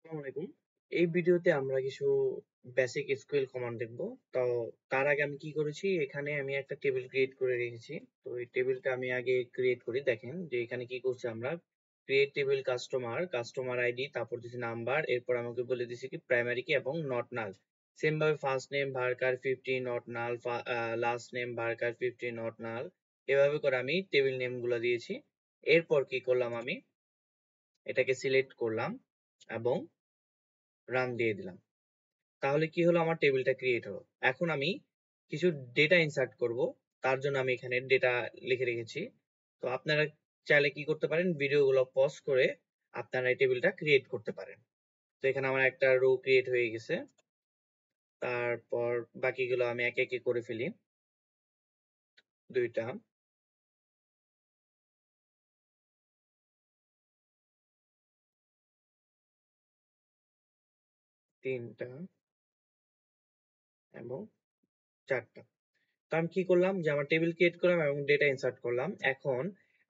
আসসালামু আলাইকুম। এই ভিডিওতে আমরা কিছু বেসিক এসকিউএল কমান্ড দেখব। তো তার আগে আমি কি করেছি, এখানে আমি একটা টেবিল ক্রিয়েট করে রেখেছি। তো এই টেবিলটা আমি আগে ক্রিয়েট করি। দেখেন যে এখানে কি করছি আমরা, ক্রিয়েট টেবিল কাস্টমার আইডি, তারপর দিছি নাম্বার, এরপর আমাকে বলে দিছি কি প্রাইমারি কি এবং নট নাল। সেম ভাবে first name varchar 50 not null, last name varchar 50 not নাল। এভাবে করে আমি টেবিল নেম গুলো দিয়েছি। এরপর কি করলাম, আমি এটাকে সিলেক্ট করলাম এবং রান দিয়ে দিলাম। তাহলে কি হলো, আমার টেবিলটা ক্রিয়েট হলো। এখন আমি কিছু ডেটা ইনসার্ট করব, তার জন্য আমি এখানে ডেটা লিখে রেখেছি। তো আপনারা চাইলে কি করতে পারেন, ভিডিওগুলো পজ করে আপনারা এই টেবিলটা ক্রিয়েট করতে পারেন। তো এখানে আমার একটা রো ক্রিয়েট হয়ে গেছে। তারপর বাকিগুলো আমি একে একে করে ফেলি। দুইটা, তিনটা এবং চারটা। তো আমি কি করলাম, যে আমার টেবিল ক্রিয়েট করলাম এবং ডেটা ইনসার্ট করলাম। এখন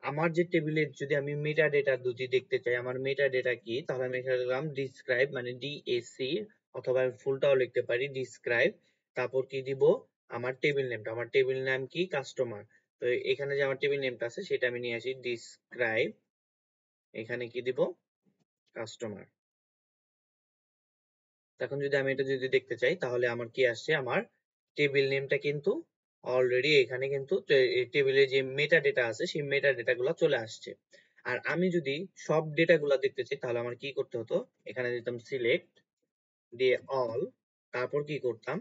আমার যে টেবিলের যদি আমি মেটা ডেটা যদি দেখতে চাই, আমার মেটা ডেটা কি, তাহলে আমি এখানে লিখলাম ডিসক্রাইব, মানে ডিএসসি, অথবা আমি ফুলটাও লিখতে পারি ডিসক্রাইব। তারপর কি দিব, আমার টেবিল নেমটা, আমার টেবিল নাম কি কাস্টমার। তো এখানে যে আমার টেবিল নেমটা আছে সেটা আমি নিয়ে আসি ডিসক্রাইব, এখানে কি দিব কাস্টমার। এখন যদি আমি এটা যদি দেখতে চাই, তাহলে আমার কি আসছে, আমার টেবিল নেমটা কিন্তু অলরেডি এখানে কিন্তু টেবিলে যে মেটা ডেটা আছে সেই মেটা ডেটা গুলো চলে আসছে। আর আমি যদি সব ডেটা গুলা দেখতে চাই, তাহলে আমার কি করতে হতো, এখানে দিতাম সিলেক্ট দিয়ে অল, তারপর কি করতাম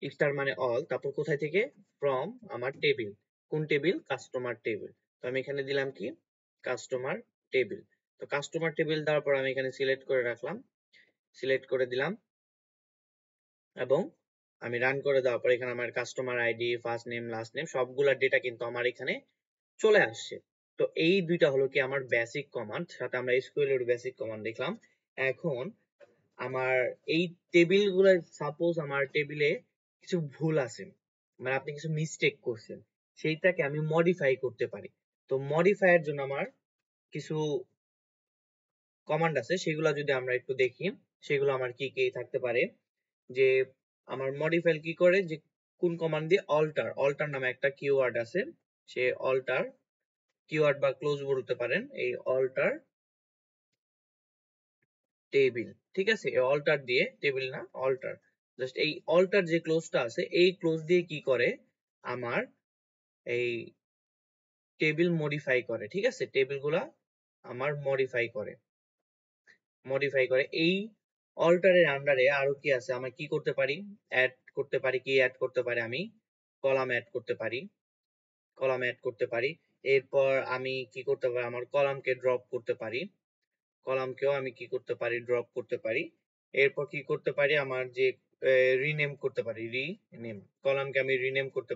স্টার মানে অল, তারপর কোথায় থেকে, ফ্রম আমার টেবিল। কোন টেবিল, কাস্টমার টেবিল। তো আমি এখানে দিলাম কি কাস্টমার টেবিল। তো কাস্টমার টেবিল দেওয়ার পর আমি এখানে সিলেক্ট করে রাখলাম, সিলেক্ট করে দিলাম এবং আমি রান করে দেওয়ার পর এখানে আমার customer ID, first name, last name সবগুলা ডেটা কিন্তু আমার এখানে চলে আসছে। তো এই দুইটা হলো কি আমার বেসিক কমান্ড, সাথে আমরা এসকিউএল এর বেসিক কমান্ড দেখলাম। এখন আমার এই টেবিল গুলা, সাপোজ আমার টেবিলে কিছু ভুল আছে, মানে আপনি কিছু মিস্টেক করছেন, সেইটাকে আমি মডিফাই করতে পারি। তো মডিফাই এর জন্য আমার কিছু কমান্ড আছে, সেগুলো যদি আমরা একটু দেখি, সেগুলো আমার কি কি থাকতে পারে। যে আমার মডিফাই কি করে, যে কোন কমান্ড দিয়ে, অল্টার, অল্টার নামে একটা কিওয়ার্ড আছে, সে অল্টার কিওয়ার্ড বা ক্লোজ বলতে পারেন, এই অল্টার টেবিল, ঠিক আছে, এই অল্টার দিয়ে, টেবিল না অল্টার, জাস্ট এই অল্টার যে ক্লোজটা আছে এই ক্লোজ দিয়ে কি করে, আমার এই টেবিল মডিফাই করে, ঠিক আছে, টেবিল গুলা আমার মডিফাই করে এই অল্টারের আন্ডারে আরো কি আছে, আমি কি করতে পারি, অ্যাড করতে পারি, কি অ্যাড করতে পারি, আমি কলাম অ্যাড করতে পারি, কলাম অ্যাড করতে পারি। এরপর আমি কি করতে পারি, আমার কলামকে ড্রপ করতে পারি, কলামকেও আমি কি করতে পারি, ড্রপ করতে পারি। এরপর কি করতে পারি, আমার যে রিনেম করতে পারি, রিনেম, কলামকে আমি রিনেম করতে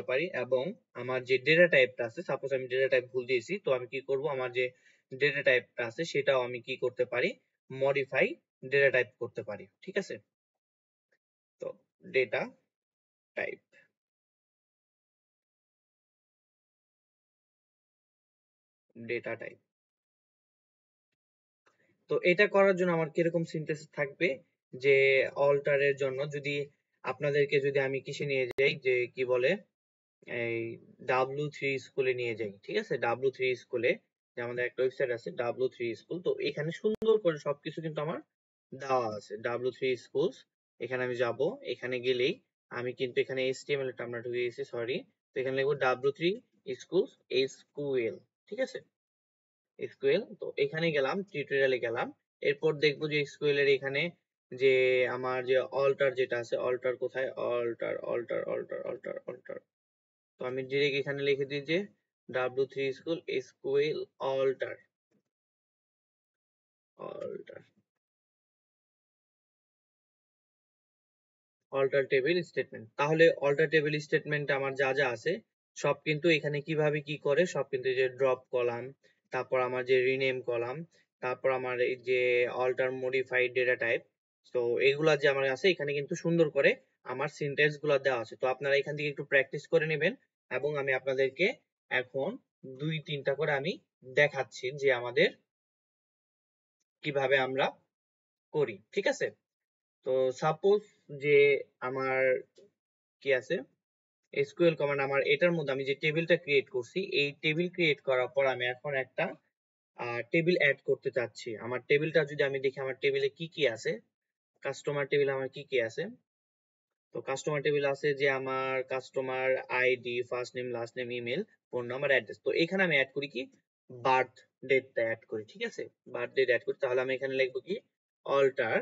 পারি এবং আমার যে ডেটা টাইপটা আছে, সাপোজ আমি ডেটা টাইপ ভুল দিয়েছি, তো আমি কি করব, আমার যে ডেটা টাইপটা আছে সেটাও আমি কি করতে পারি, মডিফাই ডেটা টাইপ করতে পারি, ঠিক আছে। তো ডেটা টাইপ, ডেটা টাইপ, তো এটা করার জন্য আমার কিরকম সিনট্যাক্স থাকবে, যে অল্টারের জন্য যদি আপনাদেরকে যদি আমি কিসে নিয়ে যাই, যে কি বলে, এই W3 স্কুলে নিয়ে যাই, ঠিক আছে, W3 স্কুলে, যে আমাদের একটা ওয়েবসাইট আছে W3 স্কুল, তো এখানে সুন্দর করে সবকিছু কিন্তু আমার দেওয়া আছে, W3 স্কুলস। এখানে আমি যাব, এখানে গেলেই আমি কিন্তু এখানে HTML টা আমরা ঢুকে গেছি, সরি। তো এখানে লিখবো W3 স্কুলস SQL, ঠিক আছে, এসকিউএল। তো এখানে গেলাম, টিউটোরিয়ালে গেলাম। এরপর দেখবো যে এসকিউএল এর এখানে যে আমার যে অল্টার যেটা আছে, অল্টার কোথায়, অল্টার। তো আমি ডিরেক্ট এখানে লিখে দিই যে W3 school SQL alter, alter alter table statement. তাহলে অল্টার টেবিল স্টেটমেন্ট আমার যা যা আছে সব কিন্তু এখানে কিভাবে কি করে, সব কিন্তু এই যে ড্রপ কলাম, তারপর আমার যে রিনেম কলাম, তারপর আমার এই যে অল্টার মডিফাইড ডেটা টাইপ, তো এগুলা যে আমার আছে এখানে কিন্তু সুন্দর করে আমার সিনট্যাক্স গুলা দেওয়া আছে। তো আপনারা এখান থেকে একটু প্র্যাকটিস করে নেবেন এবং আমি আপনাদেরকে এখন দুই তিনটা করে আমি দেখাচ্ছি যে আমাদের কিভাবে আমরা করি, ঠিক আছে? তো সাপোজ যে আমার কি আছে, এসকিউএল কমান্ড, আমার এটার মধ্যে আমি যে টেবিলটা ক্রিয়েট করছি, এই টেবিল ক্রিয়েট করার পর আমি এখন একটা টেবিল অ্যাড করতে চাচ্ছি। আমার টেবিলটা যদি আমি দেখি আমার টেবিলে কি কি আছে, কাস্টমার টেবিল আমার কি কি আছে। তো কাস্টমার টেবিল আছে যে আমার customer ID, first name, last name, email, phone number, address. তো এখানে আমি অ্যাড করি কি, বার্থ ডেটটা অ্যাড করি, ঠিক আছে? বার্থ ডেট অ্যাড করি, তাহলে আমি এখানে লিখবো কি অল্টার,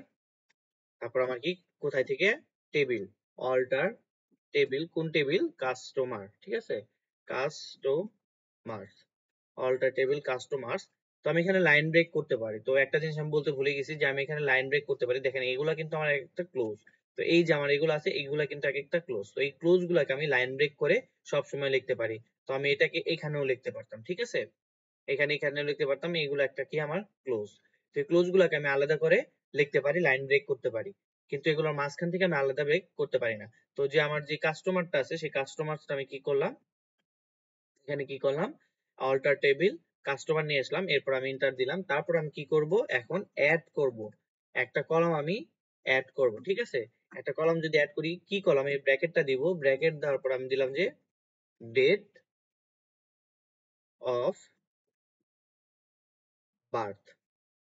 তারপর আমার কি কোথায় থেকে, টেবিল, অল্টার টেবিল, কোন টেবিল, কাস্টমার, ঠিক আছে? Customer, alter table customers. তো আমি এখানে লাইন ব্রেক করতে পারি। তো একটা জিনিস আমি বলতে ভুলে গেছি যে আমি এখানে লাইন ব্রেক করতে পারি। দেখেন এগুলা কিন্তু আমার একটা ক্লোজ। তো এই যে আমার এগুলো আছে, এগুলা কিন্তু এক একটা ক্লোজ। তো এই ক্লোজ গুলাকে আমি লাইন ব্রেক করে সব সময় লিখতে পারি। তো আমি এটাকে এখানেও লিখতে পারতাম, ঠিক আছে? এখানেও লিখতে পারতাম, এগুলো একটা কি আমার ক্লোজ। তো এই ক্লোজ গুলাকে আমি আলাদা করে লিখতে পারি, লাইন ব্রেক করতে পারি। কিন্তু এগুলোর মাঝখান থেকে আমি আলাদা ব্রেক করতে পারি না। তো যে আমার যে কাস্টমারটা আছে, সেই কাস্টমারটা আমি কি করলাম, এখানে কি করলাম, অল্টার টেবিল কাস্টমার নিয়ে আসলাম, এরপর আমি এন্টার দিলাম। তারপর আমি কি করব, এখন অ্যাড করব, একটা কলাম আমি অ্যাড করব, ঠিক আছে? একটা কলাম যদি অ্যাড করি, কি কলাম, এই ব্র্যাকেটটা দিব, ব্র্যাকেট দেওয়ার পর আমি দিলাম যে ডেট অফ বার্থ,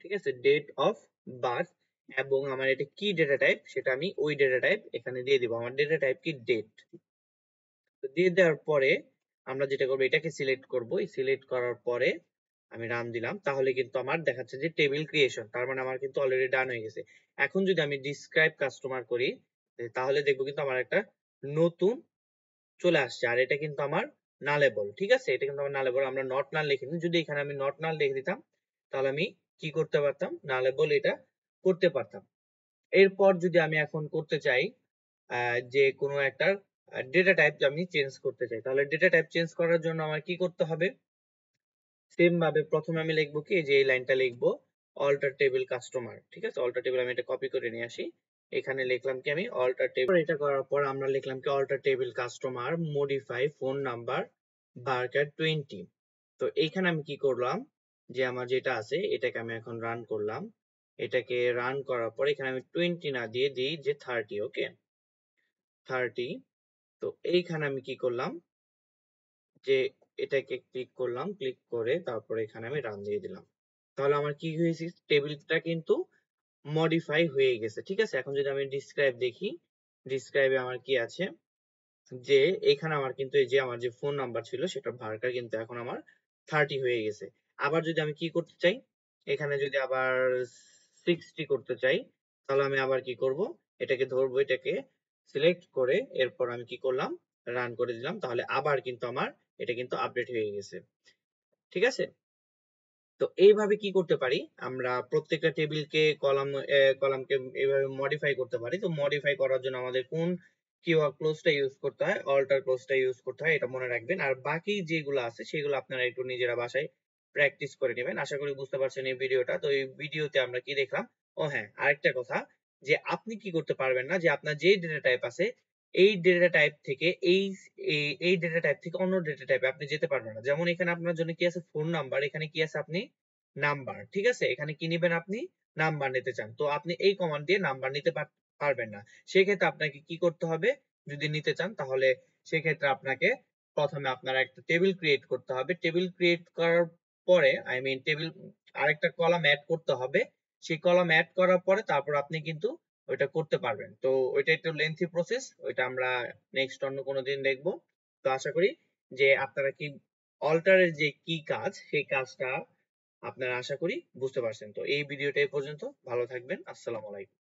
ঠিক আছে? ডেট অফ বার্থ, এবং আমার এটা কি ডেটা টাইপ, সেটা আমি ওই ডেটা টাইপ এখানে দিয়ে দিব। আমার ডেটা টাইপ কি, ডেট। তো দিয়ে দেওয়ার পরে আমরা যেটা করবো, এটাকে সিলেক্ট করব, এই সিলেক্ট করার পরে আমি রান দিলাম, তাহলে কিন্তু আমার দেখাচ্ছে যে টেবিল ক্রিয়েশন, তার মানে আমার কিন্তু অলরেডি ডান হয়ে গেছে। এখন যদি আমি ডিসক্রাইব কাস্টমার করি, তাহলে দেখবো কিন্তু আমার একটা নতুন চলে আসছে, আর এটা কিন্তু আমার নালেবল, ঠিক আছে? এটা কিন্তু আমার নালেবল, আমরা নট নাল লিখিনি। যদি এখানে আমি নট নাল লিখে দিতাম, তাহলে আমি কি করতে পারতাম, নালেবল এটা করতে পারতাম। এরপর যদি আমি এখন করতে চাই যে কোনো একটা ডেটা টাইপ আমি চেঞ্জ করতে চাই, তাহলে ডেটা টাইপ চেঞ্জ করার জন্য আমার কি করতে হবে, সেম ভাবে প্রথমে আমি লিখবো কি, যে এই লাইনটা লিখবো অল্টার টেবিল কাস্টমার, ঠিক আছে? অল্টার টেবিল আমি এটা কপি করে নিয়ে আসি, এখানে লিখলাম কি আমি অল্টার টেবিল, এটা করার পর আমরা লিখলাম কি alter table customer modify phone number varchar 20। তো এইখানে আমি কি করলাম, যে আমার যেটা আছে এটাকে আমি এখন রান করলাম, এটাকে রান করার পর এখানে আমি 20 না দিয়ে দিই যে 30, ওকে 30। তো এইখানে আমি কি করলাম, যে এটাকে ক্লিক করলাম, ক্লিক করে তারপর এখানে আমি রান দিয়ে দিলাম, তাহলে আমার কি হয়েছে, টেবিলটা কিন্তু মডিফাই হয়ে গেছে, ঠিক আছে? এখন যদি আমি ডিসক্রাইব দেখি, ডিসক্রাইবে আমার কি আছে, যে এখানে আমার কিন্তু এই যে আমার যে ফোন নাম্বার ছিল সেটা ভার্কার কিন্তু এখন আমার 30 হয়ে গেছে। আবার যদি আমি কি করতে চাই, এখানে যদি আবার 60 করতে চাই, তাহলে আমি আবার কি করব, এটাকে ধরবো, এটাকে সিলেক্ট করে এরপর আমি কি করলাম, রান করে দিলাম, তাহলে আবার কিন্তু আমার এটা কিন্তু আপডেট হয়ে গেছে, ঠিক আছে? তো এইভাবে কি করতে পারি, আমরা প্রত্যেকটা টেবিলকে কলামকে এইভাবে মডিফাই করতে পারি। তো মডিফাই করার জন্য আমাদের কোন কিওয়ার্ড ক্লোজটা ইউজ করতে হয়, অল্টার ক্লোজটা ইউজ করতে হয়, এটা মনে রাখবেন। আর বাকি যেগুলো আছে সেগুলো আপনারা একটু নিজেরা বাসায় প্র্যাকটিস করে নেবেন। আশা করি বুঝতে পারছেন এই ভিডিওটা। তো এই ভিডিওতে আমরা কি দেখলাম, ও হ্যাঁ আরেকটা কথা, যে আপনি কি করতে পারবেন না, যে আপনার যে ডেটা টাইপ আছে এই ডেটা টাইপ থেকে এই ডেটা টাইপ থেকে অন্য ডেটা টাইপে আপনি যেতে পারবেন না। যেমন এখানে আপনার জন্য কি আছে, ফোন নাম্বার, এখানে কি আছে, আপনি নাম্বার, ঠিক আছে? এখানে কি নিবেন, আপনি নাম্বার নিতে চান, তো আপনি এই কমান্ড দিয়ে নাম্বার নিতে পারবেন না। সেক্ষেত্রে আপনাকে কি করতে হবে, যদি নিতে চান, তাহলে সেক্ষেত্রে আপনাকে প্রথমে আপনার একটা টেবিল ক্রিয়েট করতে হবে। টেবিল ক্রিয়েট করার পরে, আই মিন টেবিল, আরেকটা কলাম অ্যাড করতে হবে। সেই কলাম অ্যাড করার পরে তারপর আপনি কিন্তু ওইটা করতে পারবেন। তো ওইটা একটু লেন্থি প্রসেস, ওইটা আমরা নেক্সট অন্য কোনো দিন দেখবো। তো আশা করি যে আপনারা কি অল্টারের যে কি কাজ, সেই কাজটা আপনারা আশা করি বুঝতে পারছেন। তো এই ভিডিওটা এই পর্যন্ত, ভালো থাকবেন, আসসালামু আলাইকুম।